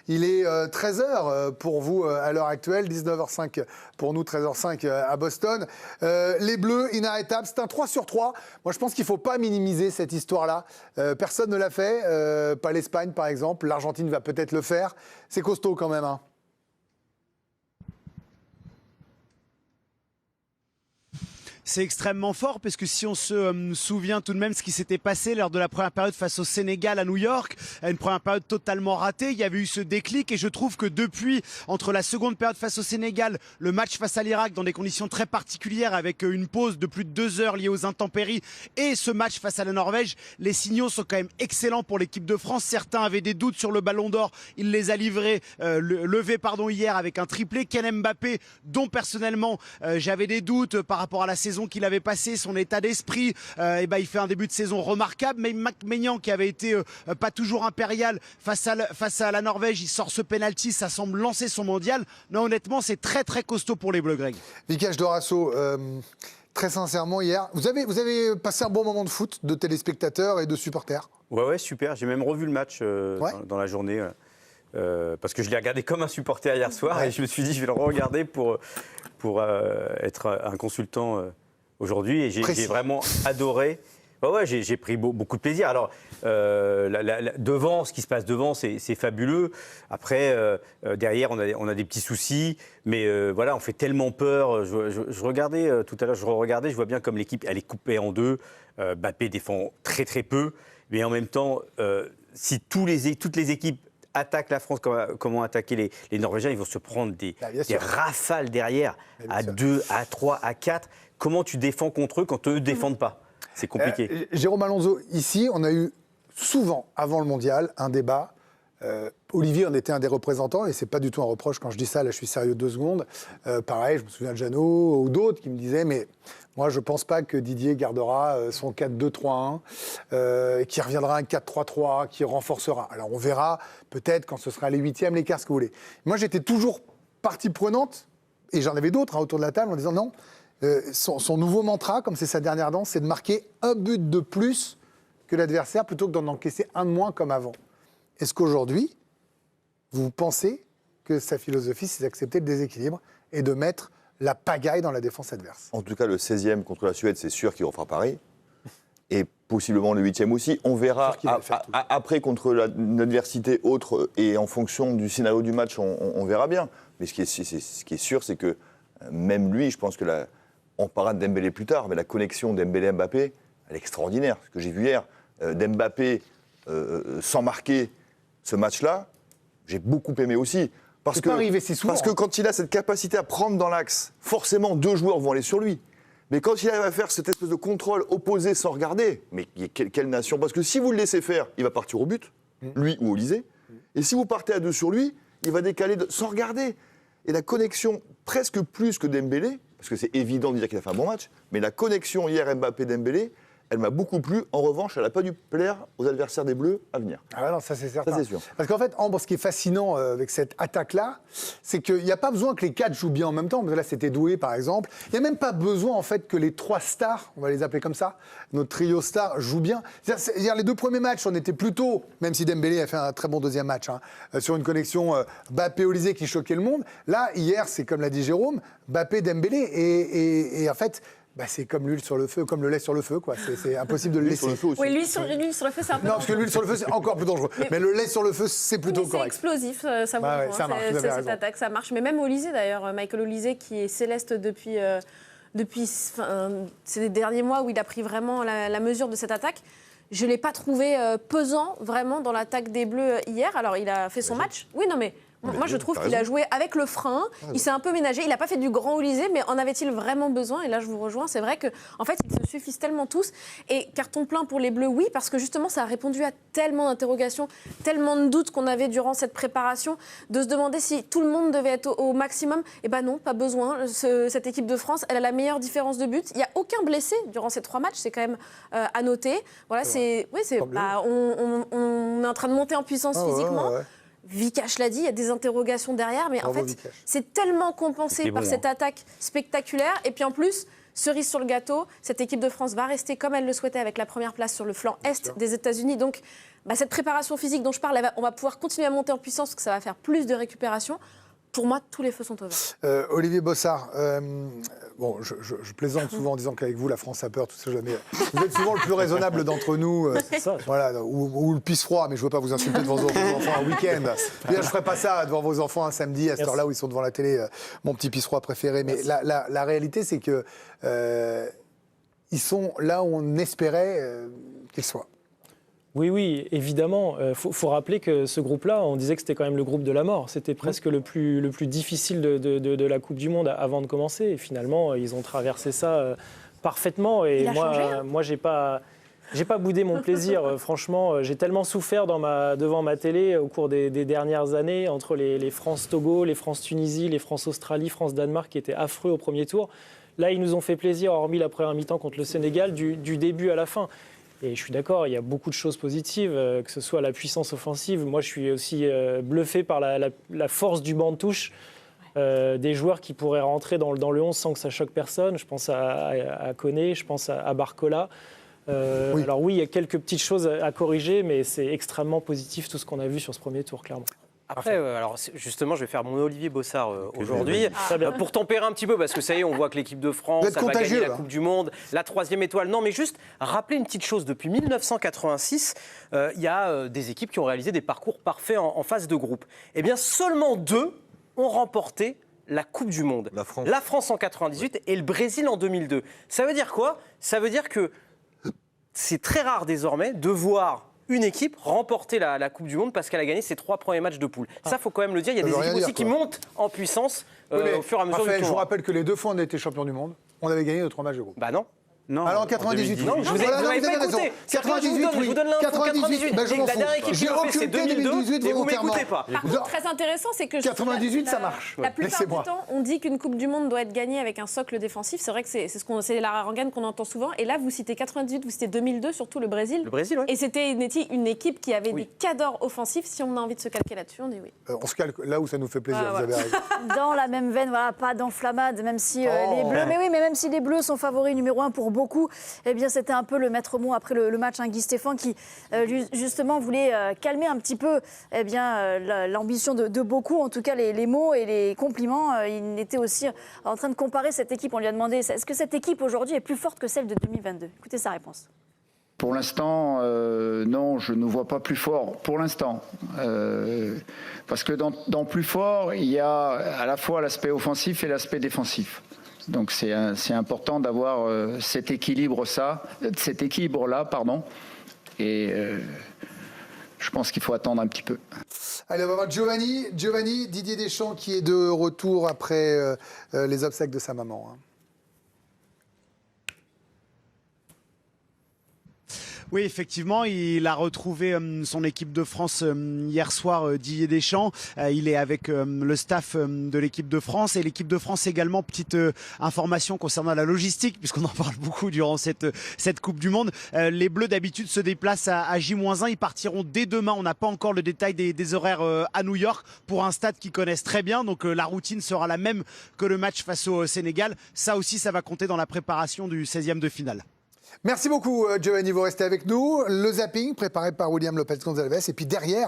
Il est 13h pour vous à l'heure actuelle, 19h05 pour nous, 13h05 à Boston. Les Bleus, inarrêtables, c'est un 3 sur 3. Moi, je pense qu'il ne faut pas minimiser cette histoire-là. Personne ne l'a fait, pas l'Espagne par exemple. L'Argentine va peut-être le faire. C'est costaud quand même, hein. C'est extrêmement fort parce que si on se souvient tout de même ce qui s'était passé lors de la première période face au Sénégal à New York, une première période totalement ratée, il y avait eu ce déclic et je trouve que depuis, entre la seconde période face au Sénégal, le match face à l'Irak dans des conditions très particulières avec une pause de plus de 2 heures liée aux intempéries et ce match face à la Norvège, les signaux sont quand même excellents pour l'équipe de France. Certains avaient des doutes sur le Ballon d'Or, il les a levés hier avec un triplé. Kylian Mbappé, dont personnellement j'avais des doutes par rapport à la saison qu'il avait passé, son état d'esprit, il fait un début de saison remarquable. Mais Maignan, qui avait été pas toujours impérial face à la Norvège, il sort ce penalty, ça semble lancer son mondial. Non, honnêtement, c'est très très costaud pour les Bleus, Greg. Vikash Dorasso, très sincèrement, hier, vous avez passé un bon moment de foot, de téléspectateurs et de supporters. Ouais, super. J'ai même revu le match dans la journée. Parce que je l'ai regardé comme un supporter hier soir et je me suis dit je vais le regarder pour être un consultant aujourd'hui et j'ai vraiment adoré. J'ai pris beaucoup de plaisir. Alors devant, ce qui se passe devant, c'est fabuleux. Après, derrière, on a des petits soucis, mais on fait tellement peur. Je regardais tout à l'heure, je vois bien comme l'équipe elle est coupée en deux. Mbappé défend très très peu, mais en même temps, si toutes les équipes attaquent la France, comme ont attaqué les Norvégiens, ils vont se prendre des rafales derrière, à 2, à 3, à 4. Comment tu défends contre eux quand eux ne défendent pas? C'est compliqué. Jérôme Alonso, ici, on a eu souvent, avant le mondial, un débat. Olivier en était un des représentants, et c'est pas du tout un reproche quand je dis ça, là je suis sérieux 2 secondes. Pareil, je me souviens de Jeannot ou d'autres qui me disaient, mais moi je pense pas que Didier gardera son 4-2-3-1, qui reviendra un 4-3-3, qui renforcera. Alors on verra peut-être quand ce sera les 8e, les quarts, ce que vous voulez. Moi j'étais toujours partie prenante, et j'en avais d'autres autour de la table en disant non, son nouveau mantra, comme c'est sa dernière danse, c'est de marquer un but de plus que l'adversaire plutôt que d'en encaisser un de moins comme avant. Est-ce qu'aujourd'hui, vous pensez que sa philosophie, c'est d'accepter le déséquilibre et de mettre la pagaille dans la défense adverse? En tout cas, le 16e contre la Suède, c'est sûr qu'il refera pareil. Et possiblement le 8e aussi. On verra après contre une adversité autre et en fonction du scénario du match, on verra bien. Mais ce qui est sûr, c'est que même lui, je pense que on parlera de Dembélé plus tard, mais la connexion Dembélé-Mbappé, elle est extraordinaire. Ce que j'ai vu hier, Dembélé sans marquer ce match-là, j'ai beaucoup aimé aussi. Parce que quand il a cette capacité à prendre dans l'axe, forcément 2 joueurs vont aller sur lui. Mais quand il arrive à faire cette espèce de contrôle opposé sans regarder, mais quelle nation? Parce que si vous le laissez faire, il va partir au but, lui ou Olysée. Et si vous partez à 2 sur lui, il va décaler sans regarder. Et la connexion, presque plus que Dembélé, parce que c'est évident de dire qu'il a fait un bon match, mais la connexion hier Mbappé-Dembélé, elle m'a beaucoup plu. En revanche, elle n'a pas dû plaire aux adversaires des Bleus à venir. Ah non, ça c'est certain. Ça, c'est sûr. Parce qu'en fait, Ambre, ce qui est fascinant avec cette attaque-là, c'est qu'il n'y a pas besoin que les 4 jouent bien en même temps. Parce que là, c'était Doué, par exemple. Il n'y a même pas besoin, en fait, que les 3 stars, on va les appeler comme ça, notre trio star, jouent bien. C'est-à-dire, les 2 premiers matchs, on était plutôt, même si Dembélé a fait un très bon 2e match, sur une connexion Mbappé-Olysée qui choquait le monde. Là, hier, c'est comme l'a dit Jérôme, Mbappé-Dembélé. Et en fait... c'est comme l'huile sur le feu, comme le lait sur le feu, quoi. C'est impossible de le laisser. Oui, l'huile sur le feu, c'est un peu... Non, parce que l'huile sur le feu, c'est encore plus dangereux. Mais le lait sur le feu, c'est plutôt correct. C'est explosif, ça vous rejoint. Ça marche, cette attaque, ça marche. Mais même Olysée, d'ailleurs, Michael Olysée, qui est céleste depuis ces derniers mois où il a pris vraiment la mesure de cette attaque, je ne l'ai pas trouvé pesant, vraiment, dans l'attaque des Bleus hier. Alors, il a fait son match. Oui, non, mais... Moi, je trouve qu'il a joué avec le frein, il s'est un peu ménagé, il n'a pas fait du grand Olysée, mais en avait-il vraiment besoin? Et là, je vous rejoins, c'est vrai qu'en fait, ils se suffisent tellement tous. Et carton plein pour les Bleus, oui, parce que justement, ça a répondu à tellement d'interrogations, tellement de doutes qu'on avait durant cette préparation, de se demander si tout le monde devait être au maximum. Eh bien non, pas besoin. Cette équipe de France, elle a la meilleure différence de but. Il n'y a aucun blessé durant ces 3 matchs, c'est quand même à noter. Voilà, on est en train de monter en puissance physiquement. Vikash l'a dit, il y a des interrogations derrière, mais en fait, c'est tellement compensé par cette attaque spectaculaire. Et puis en plus, cerise sur le gâteau, cette équipe de France va rester comme elle le souhaitait avec la première place sur le flanc est des États-Unis. Donc, cette préparation physique dont je parle, on va pouvoir continuer à monter en puissance parce que ça va faire plus de récupération. Pour moi, tous les feux sont ouverts. Olivier Bossard, bon, je plaisante souvent en disant qu'avec vous, la France a peur, tout ça. Mais vous êtes souvent le plus raisonnable d'entre nous. Voilà, ou le pisse-froid, mais je ne veux pas vous insulter devant vos enfants un week-end. Je ne ferai pas ça devant vos enfants un samedi, à cette heure-là où ils sont devant la télé, mon petit pisse-froid préféré. Mais la réalité, c'est que ils sont là où on espérait qu'ils soient. Oui, évidemment. Faut rappeler que ce groupe-là, on disait que c'était quand même le groupe de la mort. C'était presque le plus difficile de la Coupe du Monde avant de commencer. Et finalement, ils ont traversé ça parfaitement. Et moi, j'ai pas boudé mon plaisir. Franchement, j'ai tellement souffert devant ma télé au cours des dernières années, entre les France-Togo, les France-Tunisie, les France-Australie, France-Danemark, qui étaient affreux au premier tour. Là, ils nous ont fait plaisir, hormis la première mi-temps contre le Sénégal, du début à la fin. Et je suis d'accord, il y a beaucoup de choses positives, que ce soit la puissance offensive. Moi, je suis aussi bluffé par la force du banc de touche, des joueurs qui pourraient rentrer dans le 11 sans que ça choque personne. Je pense à Koné, je pense à Barcola. Oui. Alors oui, il y a quelques petites choses à corriger, mais c'est extrêmement positif tout ce qu'on a vu sur ce premier tour, clairement. Après, alors justement, je vais faire mon Olivier Bossard aujourd'hui pour tempérer un petit peu, parce que ça y est, on voit que l'équipe de France va gagner la Coupe du Monde, la 3e étoile. Non, mais juste rappeler une petite chose. Depuis 1986, il y a des équipes qui ont réalisé des parcours parfaits en phase de groupe. Eh bien, seulement 2 ont remporté la Coupe du Monde. La France en 98 et le Brésil en 2002. Ça veut dire quoi? Ça veut dire que c'est très rare désormais de voir une équipe remporter la Coupe du Monde parce qu'elle a gagné ses 3 premiers matchs de poule. Ça, il faut quand même le dire. Il y a des équipes aussi qui montent en puissance au fur et à mesure du tournoi. Je vous rappelle que les 2 fois on a été champion du monde, on avait gagné nos 3 matchs de groupe. Bah non. Non, alors en 98, non, je vous n'avez pas écouté. 98, je vous donne l'info 98. Ben, la dernière équipe qui l'a fait, c'est 2002, et vous ne m'écoutez pas. Par contre, très intéressant, c'est que 98, ça marche. La plupart du temps, on dit qu'une Coupe du Monde doit être gagnée avec un socle défensif. C'est vrai que c'est la rengaine qu'on entend souvent. Et là, vous citez 98, vous citez 2002, surtout le Brésil. Le Brésil, oui. Et c'était une équipe qui avait des cadors offensifs. Si on a envie de se calquer là-dessus, on dit oui. On se calque là où ça nous fait plaisir, vous avez raison. Dans la même veine, voilà, pas d'enflammade, même si les Bleus... Mais oui, mais même si les Bleus sont favoris numéro 1 pour beaucoup, eh bien, c'était un peu le maître mot après le match, Guy Stéphane, qui justement voulait calmer un petit peu l'ambition de beaucoup, en tout cas les mots et les compliments. Il était aussi en train de comparer cette équipe. On lui a demandé, est-ce que cette équipe aujourd'hui est plus forte que celle de 2022 ? Écoutez sa réponse. Pour l'instant, non, je ne vois pas plus fort. Pour l'instant. Parce que dans plus fort, il y a à la fois l'aspect offensif et l'aspect défensif. Donc c'est important d'avoir cet équilibre-là, et je pense qu'il faut attendre un petit peu. Allez, on va voir Giovanni, Didier Deschamps qui est de retour après les obsèques de sa maman. Oui, effectivement, il a retrouvé son équipe de France hier soir, Didier Deschamps. Il est avec le staff de l'équipe de France. Et l'équipe de France également, petite information concernant la logistique, puisqu'on en parle beaucoup durant cette Coupe du Monde. Les Bleus, d'habitude, se déplacent à J-1. Ils partiront dès demain. On n'a pas encore le détail des horaires à New York pour un stade qu'ils connaissent très bien. Donc la routine sera la même que le match face au Sénégal. Ça aussi, ça va compter dans la préparation du 16e de finale. Merci beaucoup, Giovanni. Vous restez avec nous. Le zapping préparé par William Lopez-Gonzalez. Et puis derrière,